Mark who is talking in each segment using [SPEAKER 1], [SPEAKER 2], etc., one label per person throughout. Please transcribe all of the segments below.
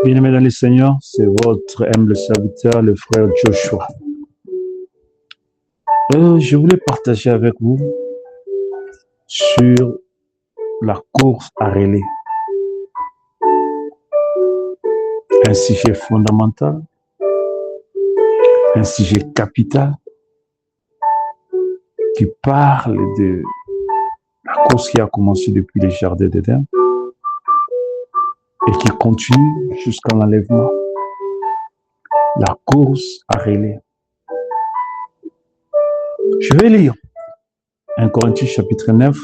[SPEAKER 1] Bien-aimés dans le Seigneur, c'est votre humble serviteur, le frère Joshua. Je voulais partager avec vous sur la course à relais, un sujet fondamental, un sujet capital qui parle de la course qui a commencé depuis les jardins d'Éden et qui continue jusqu'à l'enlèvement. La course à relais. Je vais lire 1 Corinthiens chapitre 9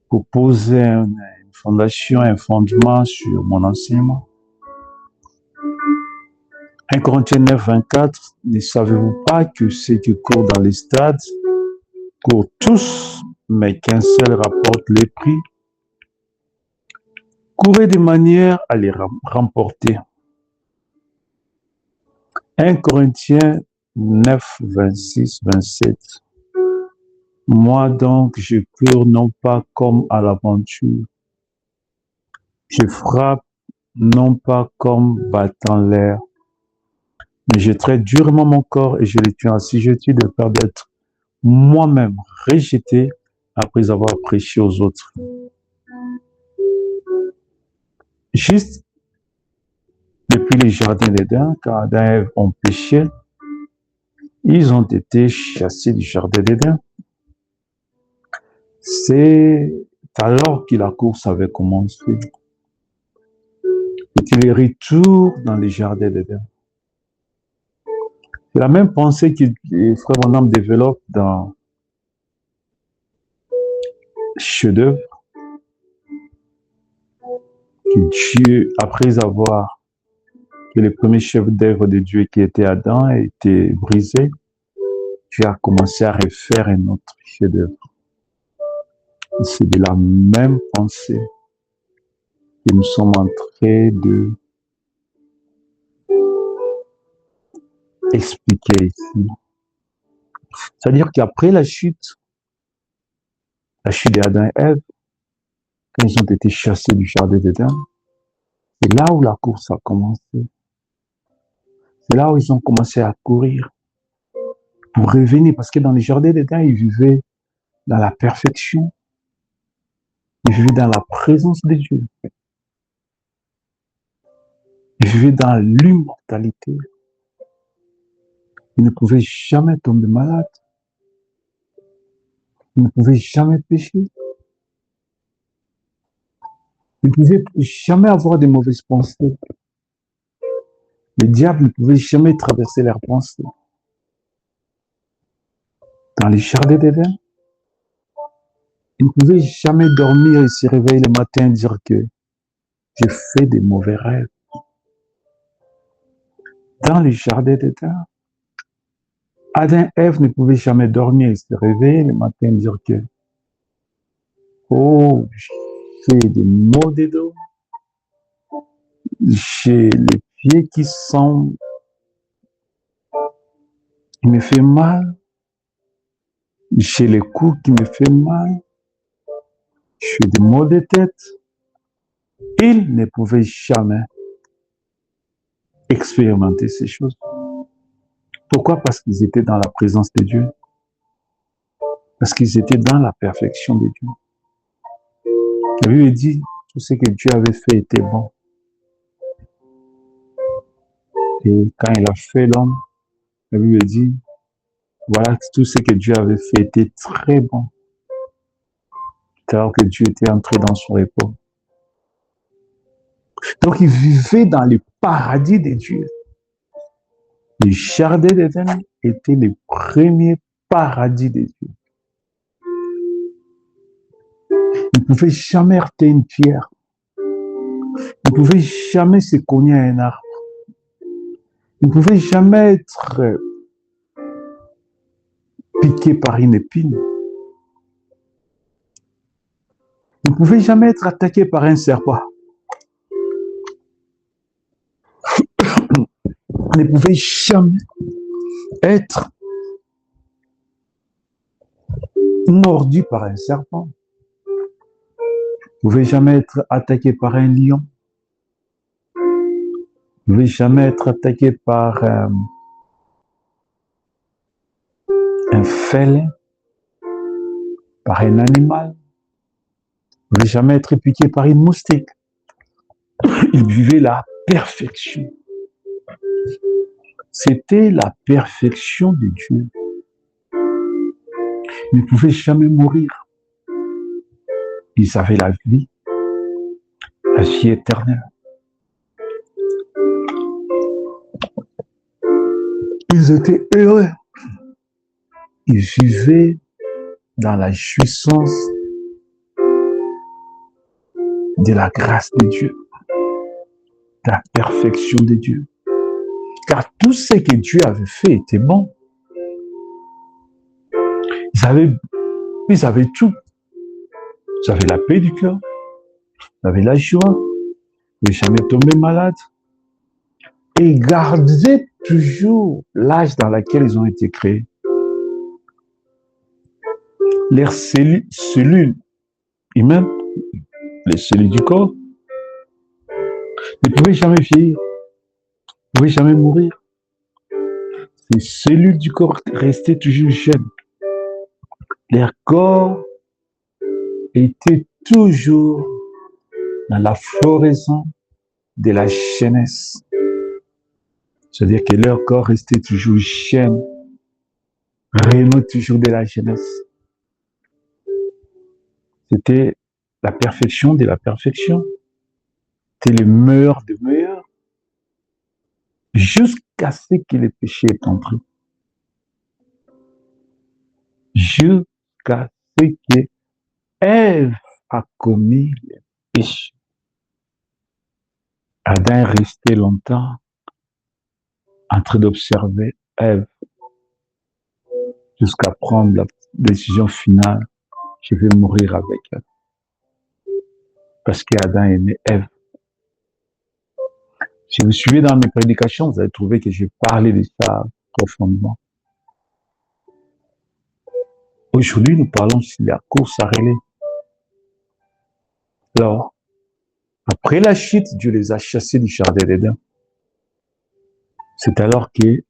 [SPEAKER 1] pour poser une fondation, un fondement sur mon enseignement. 1 Corinthiens 9, 24, ne savez-vous pas que ceux qui courent dans les stades courent tous, mais qu'un seul rapporte les prix? Courez de manière à les remporter. 1 Corinthiens 9, 26, 27. Moi donc, je cours non pas comme à l'aventure. Je frappe non pas comme battant l'air, mais je traite durement mon corps et je le tiens ainsi. Je tue de peur d'être moi-même rejeté après avoir prêché aux autres. Juste depuis les jardins d'Éden, quand Adam et Ève ont péché, ils ont été chassés du jardin d'Éden. C'est alors que la course avait commencé. C'était le retour dans les jardins d'Éden. C'est la même pensée que Frère Bonhomme développe dans Chef-d'œuvre, que Dieu, après avoir que le premier chef-d'œuvre de Dieu qui était Adam a été brisé, Dieu a commencé à refaire un autre chef-d'œuvre. C'est de la même pensée que nous sommes en train de expliquer ici. C'est-à-dire qu'après la chute d'Adam et Ève, quand ils ont été chassés du jardin d'Éden, c'est là où la course a commencé. C'est là où ils ont commencé à courir pour revenir, parce que dans le jardin d'Éden, ils vivaient dans la perfection, ils vivaient dans la présence de Dieu, ils vivaient dans l'immortalité. Ils ne pouvaient jamais tomber malade, ils ne pouvaient jamais pécher, ils ne pouvaient jamais avoir de mauvaises pensées. Le diable ne pouvait jamais traverser leurs pensées. Dans les jardins d'Éden, ils ne pouvaient jamais dormir et se réveiller le matin et dire que j'ai fait des mauvais rêves. Dans les jardins d'Éden, Adam et Ève ne pouvaient jamais dormir et se réveiller le matin et dire que oh, j'ai des maux de dos, j'ai les pieds qui sont, il me fait mal, j'ai les coups qui me fait mal, j'ai des maux de tête. Ils ne pouvaient jamais expérimenter ces choses. Pourquoi? Parce qu'ils étaient dans la présence de Dieu. Parce qu'ils étaient dans la perfection de Dieu. La Bible dit, tout ce que Dieu avait fait était bon. Et quand il a fait l'homme, la Bible dit, voilà, tout ce que Dieu avait fait était très bon. Alors que Dieu était entré dans son repos. Donc, ils vivaient dans le paradis de Dieu. Le jardin d'Éden était le premier paradis de Dieu. Ils ne pouvaient jamais heurter une pierre. Ils ne pouvaient jamais se cogner à un arbre. Ils ne pouvaient jamais être piqués par une épine. Ils ne pouvaient jamais être attaqués par un serpent. Ils ne pouvaient jamais être mordus par un serpent. Ils ne pouvaient jamais être attaqués par un lion. Vous ne pouvez jamais être attaqué par un félin, par un animal. Vous ne pouvez jamais être piqué par une moustique. Il vivait la perfection. C'était la perfection de Dieu. Il ne pouvait jamais mourir. Ils avaient la vie éternelle. Ils étaient heureux. Ils vivaient dans la jouissance de la grâce de Dieu, de la perfection de Dieu. Car tout ce que Dieu avait fait était bon. Ils avaient tout. Ils avaient la paix du cœur, ils avaient la joie, ils n'avaient jamais tombé malade. Et ils gardaient toujours l'âge dans lequel ils ont été créés. Leurs cellules humaines, les cellules du corps, ne pouvaient jamais vieillir, ne pouvaient jamais mourir. Les cellules du corps restaient toujours jeunes. Leur corps était toujours dans la floraison de la jeunesse. C'est-à-dire que leur corps restait toujours jeune, rayonnant toujours de la jeunesse. C'était la perfection de la perfection. C'était le meilleur des meilleurs. Jusqu'à ce que le péché est entré. Jusqu'à ce que Ève a commis le péché. Adam est resté longtemps en train d'observer Ève jusqu'à prendre la décision finale. Je vais mourir avec elle. Parce qu'Adam aimait Ève. Si vous suivez dans mes prédications, vous allez trouver que j'ai parlé de ça profondément. Aujourd'hui, nous parlons sur la course à relais. Alors, après la chute, Dieu les a chassés du jardin d'Éden. C'est alors que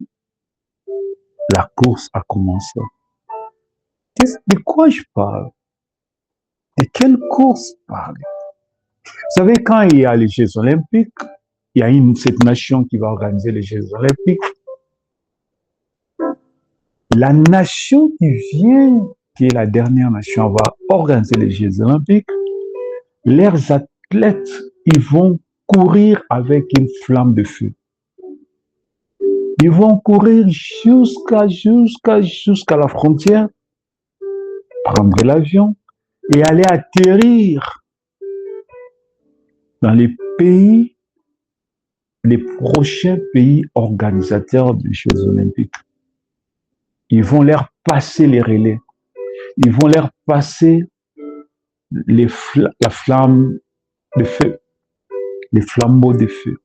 [SPEAKER 1] la course a commencé. De quoi je parle? De quelle course parle? Vous savez, quand il y a les Jeux Olympiques, il y a cette nation qui va organiser les Jeux Olympiques. La nation qui vient, qui est la dernière nation, va organiser les Jeux Olympiques. Leurs athlètes, ils vont courir avec une flamme de feu. Ils vont courir jusqu'à la frontière, prendre l'avion et aller atterrir dans les pays, les prochains pays organisateurs des Jeux Olympiques. Ils vont leur passer les relais. Ils vont leur passer la flamme de feu, les flambeaux de feu.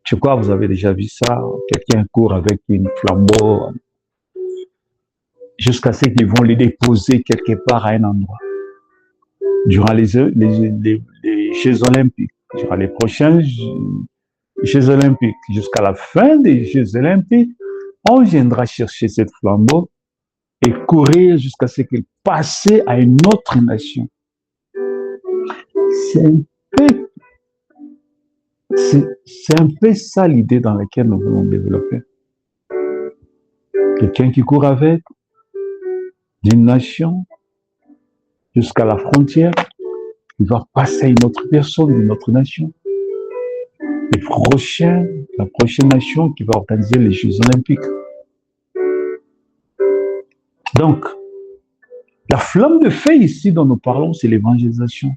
[SPEAKER 1] Je crois que vous avez déjà vu ça. Quelqu'un court avec une flambeau jusqu'à ce qu'ils vont les déposer quelque part à un endroit. Durant les Jeux Olympiques, durant les prochains Jeux Olympiques, jusqu'à la fin des Jeux Olympiques, on viendra chercher cette flambeau et courir jusqu'à ce qu'il passe à une autre nation. C'est un peu ça l'idée dans laquelle nous voulons développer. Quelqu'un qui court avec d'une nation jusqu'à la frontière, il va passer à une autre personne d'une autre nation. La prochaine nation qui va organiser les Jeux Olympiques. Donc, la flamme de feu ici dont nous parlons, c'est l'évangélisation.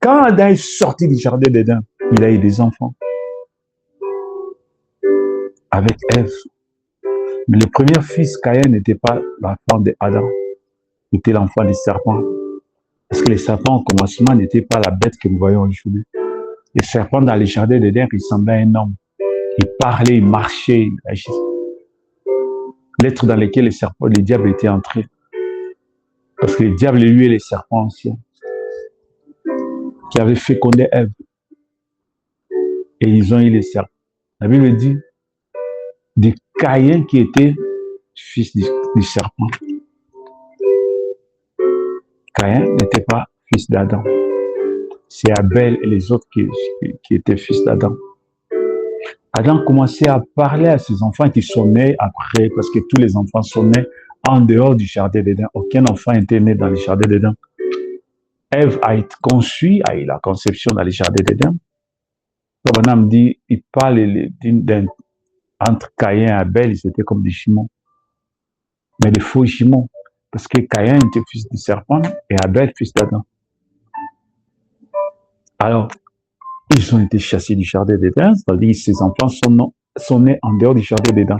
[SPEAKER 1] Quand Adam est sorti du jardin d'Éden, il a eu des enfants avec Ève. Mais le premier fils, Caïn, n'était pas l'enfant d'Adam, il était l'enfant du serpent. Parce que les serpents, au commencement, n'étaient pas la bête que nous voyons aujourd'hui. Les serpents dans les jardins d'Éden ressemblaient à un homme. Il parlait, il marchait, il agissait. L'être dans lequel les diables étaient entrés. Parce que le diable, lui, est les serpents anciens qui avaient fécondé Ève. et ils ont eu les serpents. La Bible dit de Caïn qui était fils du serpent. Caïn n'était pas fils d'Adam. C'est Abel et les autres qui étaient fils d'Adam. Adam commençait à parler à ses enfants qui sont nés après, parce que tous les enfants sont nés en dehors du jardin d'Éden. Aucun enfant n'était né dans le jardin d'Éden. Ève a été conçue, a eu la conception dans le jardin d'Éden. Comme Adam dit, il parle entre Caïn et Abel, ils étaient comme des jumeaux. Mais des faux jumeaux. Parce que Caïn était fils du serpent et Abel fils d'Adam. Alors, ils ont été chassés du jardin d'Éden, c'est-à-dire que ces enfants sont nés en dehors du jardin d'Éden.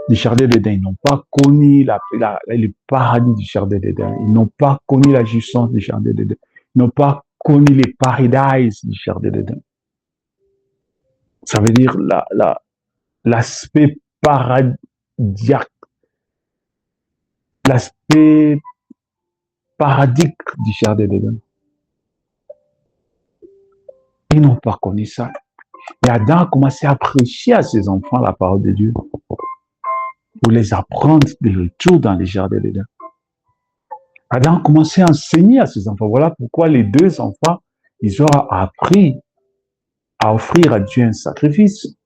[SPEAKER 1] Du jardin d'Éden, ils n'ont pas connu le paradis du jardin d'Éden. Ils n'ont pas connu la jouissance du jardin d'Éden. Ils n'ont pas connu les paradises du jardin d'Éden. Ça veut dire l'aspect paradisiaque, l'aspect paradique du jardin d'Éden. Ils n'ont pas connu ça. Et Adam a commencé à prêcher à ses enfants la parole de Dieu pour les apprendre de retour dans les jardins d'Éden. Adam a commencé à enseigner à ses enfants. Voilà pourquoi les deux enfants, ils ont appris à offrir à Dieu un sacrifice.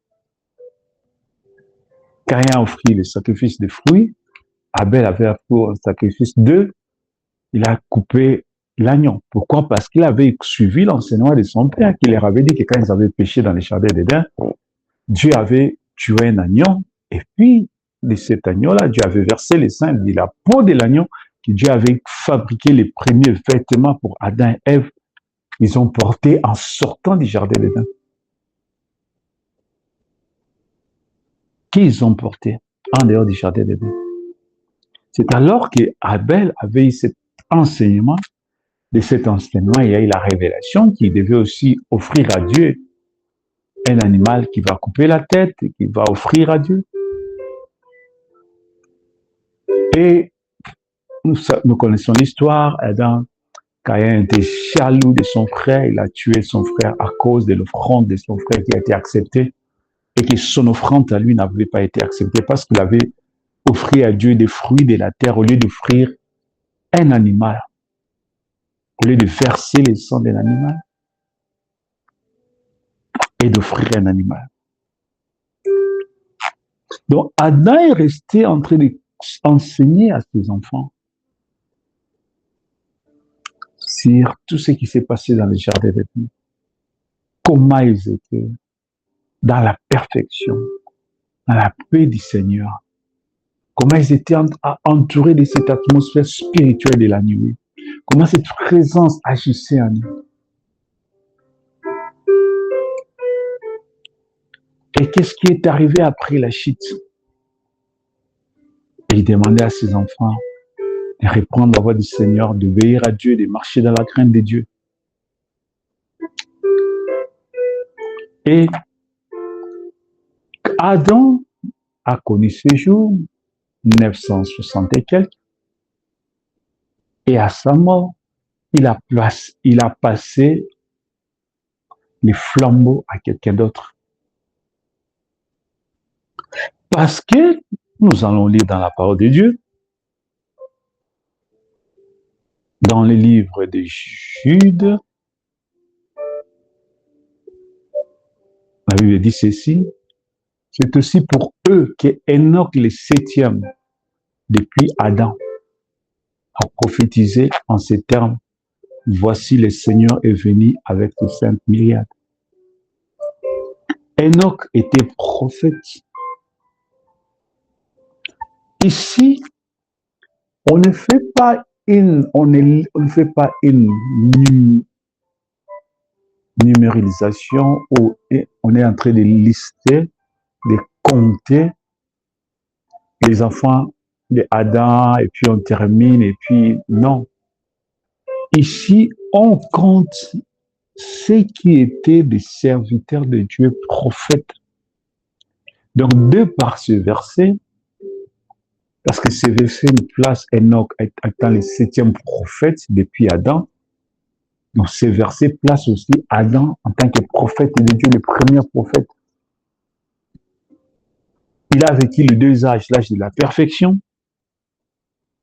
[SPEAKER 1] Caïn a offert le sacrifice de fruits. Abel avait offert un sacrifice d'œufs. Il a coupé l'agneau. Pourquoi? Parce qu'il avait suivi l'enseignement de son père qui leur avait dit que quand ils avaient péché dans les jardins d'Éden, Dieu avait tué un agneau et puis de cet agneau-là, Dieu avait versé le sang de la peau de l'agneau que Dieu avait fabriqué les premiers vêtements pour Adam et Ève. Ils ont porté en sortant du jardin d'Éden. Qu'ils ont porté en dehors du jardin d'Éden. C'est alors que Abel avait eu cet enseignement. De cet enseignement, il y a eu la révélation qu'il devait aussi offrir à Dieu un animal qui va couper la tête et qui va offrir à Dieu. Et nous connaissons l'histoire. Adam, Caïn était jaloux de son frère. Il a tué son frère à cause de l'offrande de son frère qui a été acceptée et que son offrande à lui n'avait pas été acceptée parce qu'il avait offert à Dieu des fruits de la terre au lieu d'offrir un animal. Au lieu de verser le sang d'un animal et d'offrir un animal. Donc, Adam est resté en train d'enseigner à ses enfants sur tout ce qui s'est passé dans le jardin d'Éden. Comment ils étaient dans la perfection, dans la paix du Seigneur. Comment ils étaient entourés de cette atmosphère spirituelle de la nuit. Comment cette présence agissait en eux. Et qu'est-ce qui est arrivé après la chute? Et il demandait à ses enfants de répondre à la voix du Seigneur, d'obéir à Dieu, de marcher dans la crainte de Dieu. Et Adam a connu ce jour, 960 et quelques, et à sa mort, il a passé les flambeaux à quelqu'un d'autre. Parce que nous allons lire dans la parole de Dieu, dans le livre de Jude, la Bible dit ceci, c'est aussi pour eux qu'Enoch le 7e, depuis Adam, a prophétisé en ces termes, voici le Seigneur est venu avec de saintes myriades. Enoch était prophète. Ici, on ne fait pas une numéralisation où on est en train de lister, de compter les enfants de Adam et puis on termine et puis non. Ici, on compte ceux qui étaient des serviteurs de Dieu, prophètes. Donc, de par ce verset, parce que ce verset nous place Enoch étant le 7e prophète depuis Adam, Donc ces versets placent aussi Adam en tant que prophète de Dieu, le premier prophète. Il a vécu les deux âges, l'âge de la perfection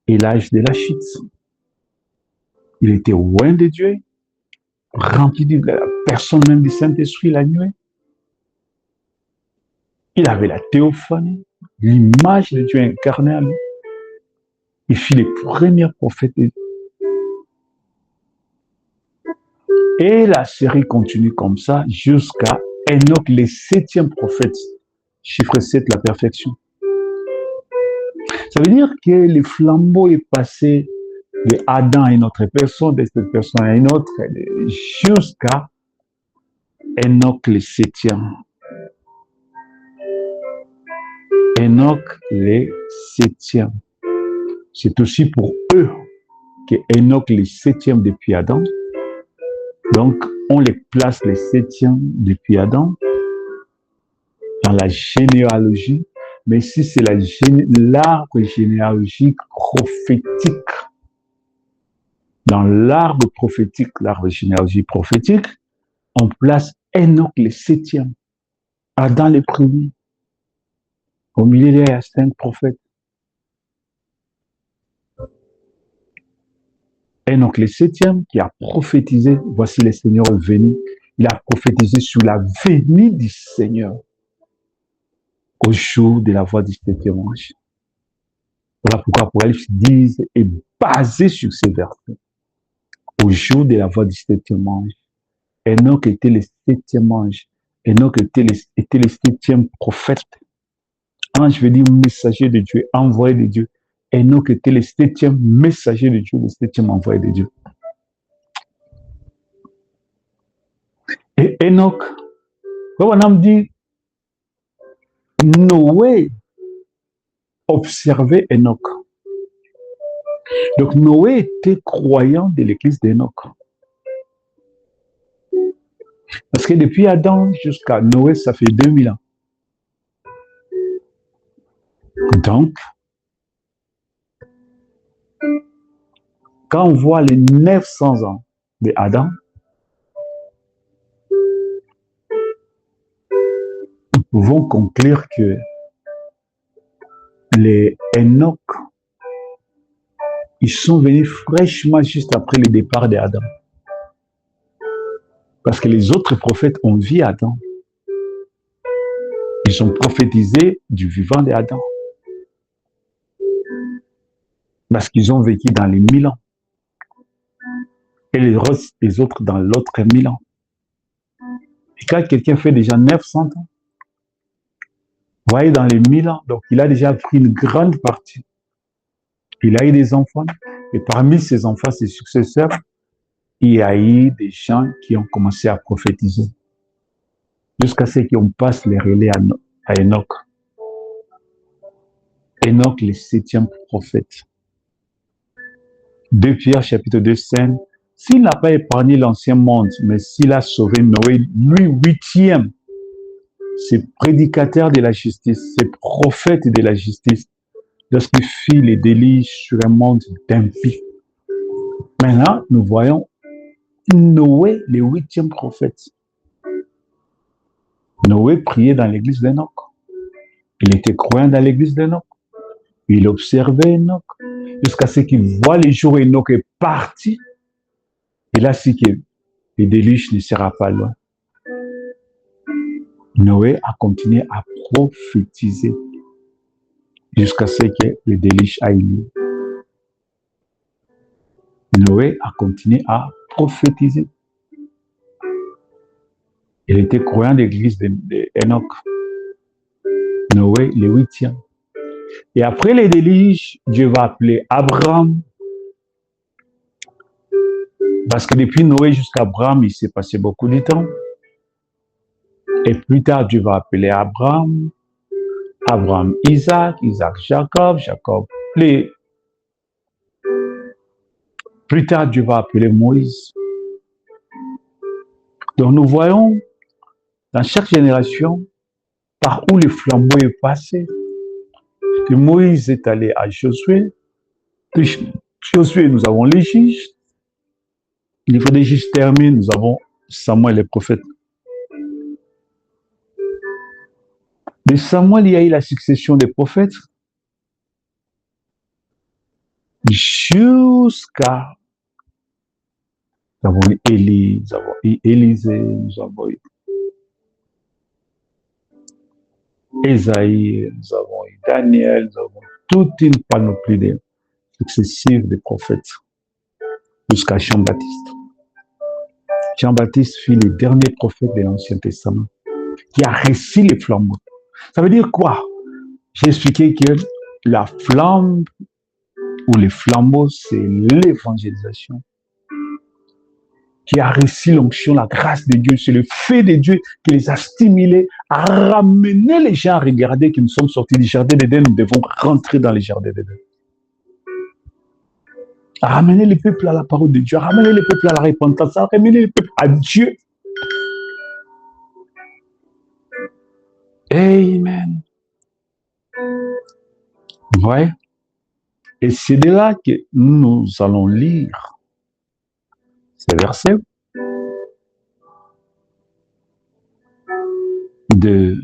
[SPEAKER 1] et l'âge de la chute. Il était loin de Dieu, rempli de la personne même du Saint-Esprit la nuit. Il avait la théophanie, l'image de Dieu incarnée en lui. Il fut le premier prophète de Dieu. Et la série continue comme ça jusqu'à Enoch, le 7e prophète. Chiffre 7, la perfection. Ça veut dire que le flambeau est passé de Adam à une autre personne, de cette personne à une autre, jusqu'à Enoch le 7e. Enoch le 7e. C'est aussi pour eux que Enoch le 7e depuis Adam. Donc, on les place les 7e depuis Adam dans la généalogie, mais si c'est l'arbre généalogique prophétique, dans l'arbre prophétique, l'arbre généalogique prophétique, on place Enoch le 7e, Adam le premier. Au milieu il y a 5 prophètes. Enoch le 7e qui a prophétisé, voici le Seigneur est venu, il a prophétisé sur la venue du Seigneur au jour de la voix du 7e ange. Voilà pourquoi Apocalypse 10 est basé sur ces versets. Au jour de la voix du 7e ange. Enoch était le 7e ange. Enoch était le 7e prophète. Ange veut dire messager de Dieu, envoyé de Dieu. Enoch était le 7e messager de Dieu, le 7e envoyé de Dieu. Et Enoch, on a dit, Noé observait Enoch. Donc Noé était croyant de l'église d'Enoch. Parce que depuis Adam jusqu'à Noé, ça fait 2000 ans. Donc, quand on voit les 900 ans de Adam, nous pouvons conclure que les Enoch, ils sont venus fraîchement juste après le départ d'Adam. Parce que les autres prophètes ont vu Adam. Ils ont prophétisé du vivant d'Adam. Parce qu'ils ont vécu dans les 1000 ans. Et les autres dans l'autre 1000 ans. Et quand quelqu'un fait déjà 900 ans, vous voyez, dans les 1000 ans, donc il a déjà pris une grande partie. Il a eu des enfants. Et parmi ses enfants, ses successeurs, il y a eu des gens qui ont commencé à prophétiser. Jusqu'à ce qu'on passe les relais à Enoch. Enoch, le 7e prophète. 2 Pierre, chapitre 2, 5. S'il n'a pas épargné l'ancien monde, mais s'il a sauvé Noé, lui, 8e, c'est prédicateur de la justice, c'est prophète de la justice, lorsqu'il fit les délices sur un monde d'impies. Maintenant, nous voyons Noé, le 8e prophète. Noé priait dans l'église d'Enoch. Il était croyant dans l'église d'Enoch. Il observait Enoch jusqu'à ce qu'il voit les jours où Enoch est parti. Et là, c'est que le déluge ne sera pas loin. Noé a continué à prophétiser jusqu'à ce que le déluge aille lieu. Noé a continué à prophétiser. Il était croyant de l'église d'Enoch. Noé, le 8e. Et après les déluge, Dieu va appeler Abraham. Parce que depuis Noé jusqu'à Abraham, il s'est passé beaucoup de temps. Et plus tard, Dieu va appeler Abraham, Isaac, Jacob, Plus tard, Dieu va appeler Moïse. Donc nous voyons dans chaque génération par où le flambeau est passé. Que Moïse est allé à Josué. De Josué, nous avons les juges. Le livre des Juges termine, nous avons Samuel les prophètes. De Samuel, il y a eu la succession des prophètes jusqu'à nous avons eu Élie, nous avons eu Élisée, nous avons eu Ésaïe, nous avons eu Daniel, nous avons toute une panoplie successive de prophètes jusqu'à Jean-Baptiste. Jean-Baptiste fut le dernier prophète de l'Ancien Testament qui a reçu les flambeaux. Ça veut dire quoi? J'ai expliqué que la flamme ou les flambeaux, c'est l'évangélisation. Qui a reçu l'onction, la grâce de Dieu, c'est le fait de Dieu qui les a stimulés à ramener les gens à regarder que nous sommes sortis du jardin d'Éden, nous devons rentrer dans le jardin d'Éden. À ramener le peuple à la parole de Dieu, à ramener le peuple à la repentance, à ramener le peuple à Dieu. Amen. Ouais. Et c'est de là que nous allons lire ces versets de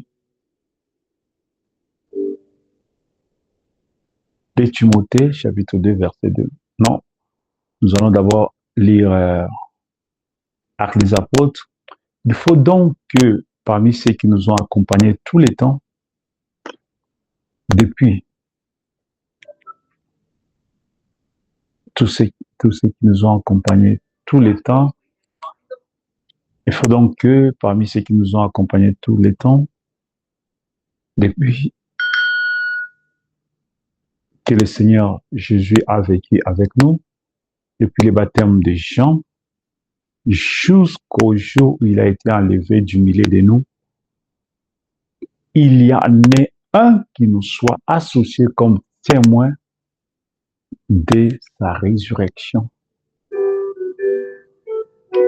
[SPEAKER 1] Timothée, chapitre 2, verset 2. Non, nous allons d'abord lire Actes des Apôtres. Il faut donc que parmi ceux qui nous ont accompagnés tous les temps, depuis tous ceux qui nous ont accompagnés tous les temps, il faut donc que parmi ceux qui nous ont accompagnés tous les temps, depuis que le Seigneur Jésus a vécu avec nous, depuis le baptême de Jean, jusqu'au jour où il a été enlevé du milieu de nous, il y en ait un qui nous soit associé comme témoin de sa résurrection.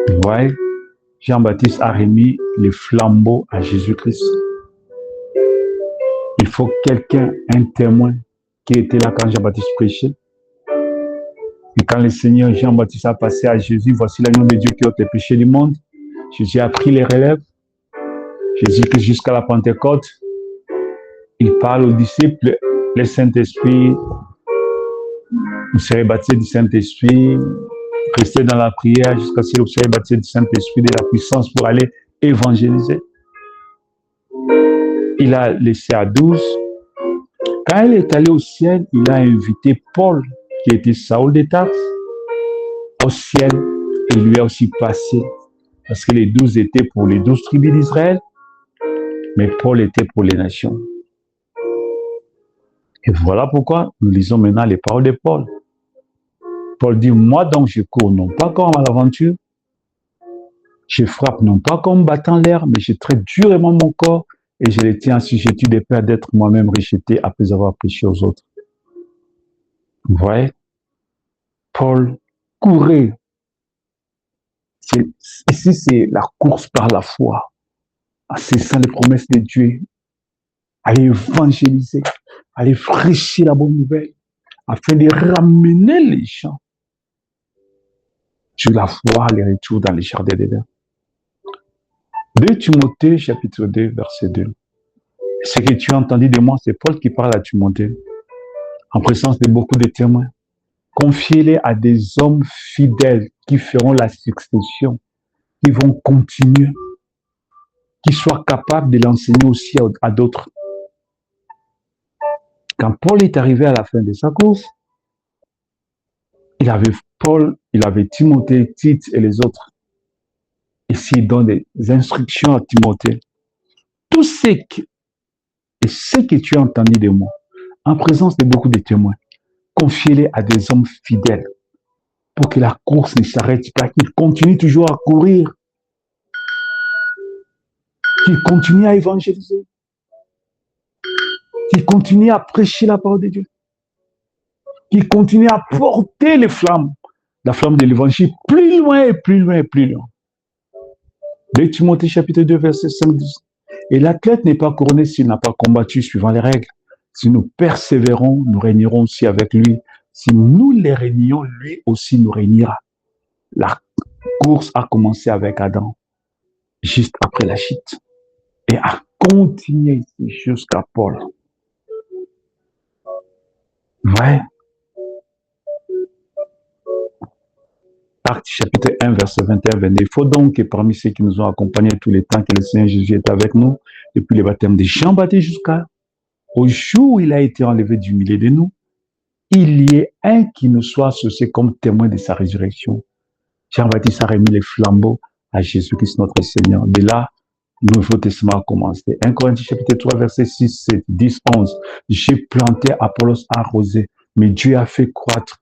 [SPEAKER 1] Vous voyez, Jean-Baptiste a remis les flambeaux à Jésus-Christ. Il faut quelqu'un, un témoin, qui était là quand Jean-Baptiste prêchait. Et quand le Seigneur Jean-Baptiste a passé à Jésus, voici l'agneau de Dieu qui ôte les péchés du monde. Jésus a pris les relèves. Jésus que jusqu'à la Pentecôte, il parle aux disciples, le Saint-Esprit, vous serez baptisés du Saint-Esprit, restez dans la prière jusqu'à ce que vous soyez baptisés du Saint-Esprit, de la puissance pour aller évangéliser. Il a laissé à 12. Quand il est allé au ciel, il a invité Paul, qui était Saül de Tarse, au ciel, et lui a aussi passé, parce que les 12 étaient pour les 12 tribus d'Israël, mais Paul était pour les nations. Et voilà pourquoi nous lisons maintenant les paroles de Paul. Paul dit, moi donc je cours non pas comme à l'aventure, je frappe non pas comme battant l'air, mais je traite durement mon corps et je le tiens en sujetude de peur d'être moi-même rejeté après avoir prêché aux autres. Vous voyez, Paul courait. Ici, c'est la course par la foi, en cessant les promesses de Dieu, aller évangéliser, aller fraîchir la bonne nouvelle, afin de ramener les gens sur la foi, les retours dans les jardins d'Éden. 2 Timothée, chapitre 2, verset 2. Ce que tu as entendu de moi, c'est Paul qui parle à Timothée, en présence de beaucoup de témoins. Confiez-les à des hommes fidèles qui feront la succession, qui vont continuer, qui soient capables de l'enseigner aussi à d'autres. Quand Paul est arrivé à la fin de sa course, il avait Paul, il avait Timothée, Tite et les autres. Ici, il donne des instructions à Timothée. Tout ce que tu as entendu de moi, en présence de beaucoup de témoins, confiez-les à des hommes fidèles pour que la course ne s'arrête pas, qu'ils continuent toujours à courir, qu'ils continuent à évangéliser, qu'ils continuent à prêcher la parole de Dieu, qu'ils continuent à porter les flammes, la flamme de l'évangile, plus loin et plus loin et plus loin. 2 Timothée chapitre 2, verset 5-10. Et l'athlète n'est pas couronné s'il n'a pas combattu suivant les règles. Si nous persévérons, nous régnerons aussi avec lui. Si nous les régnons, lui aussi nous régnera. course a commencé avec Adam, juste après la chute, et a continué jusqu'à Paul. Ouais. Actes chapitre 1, verset 21-22. Il faut donc que parmi ceux qui nous ont accompagnés tous les temps que le Seigneur Jésus est avec nous, depuis le baptême de Jean-Baptiste jusqu'au jour où il a été enlevé du milieu de nous, il y ait un qui nous soit associé comme témoin de sa résurrection. Jean-Baptiste a remis les flambeaux à Jésus-Christ notre Seigneur. De là, le Nouveau Testament a commencé. 1 Corinthiens chapitre 3, verset 6, 7, 10, 11. J'ai planté, Apollos a arrosé, mais Dieu a fait croître.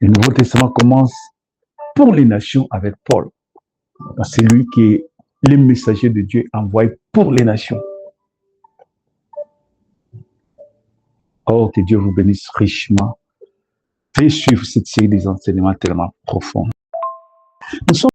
[SPEAKER 1] Le Nouveau Testament commence pour les nations avec Paul. C'est lui qui est le messager de Dieu envoyé pour les nations. Oh, que Dieu vous bénisse richement. Faites suivre cette série des enseignements tellement profonds. Nous sommes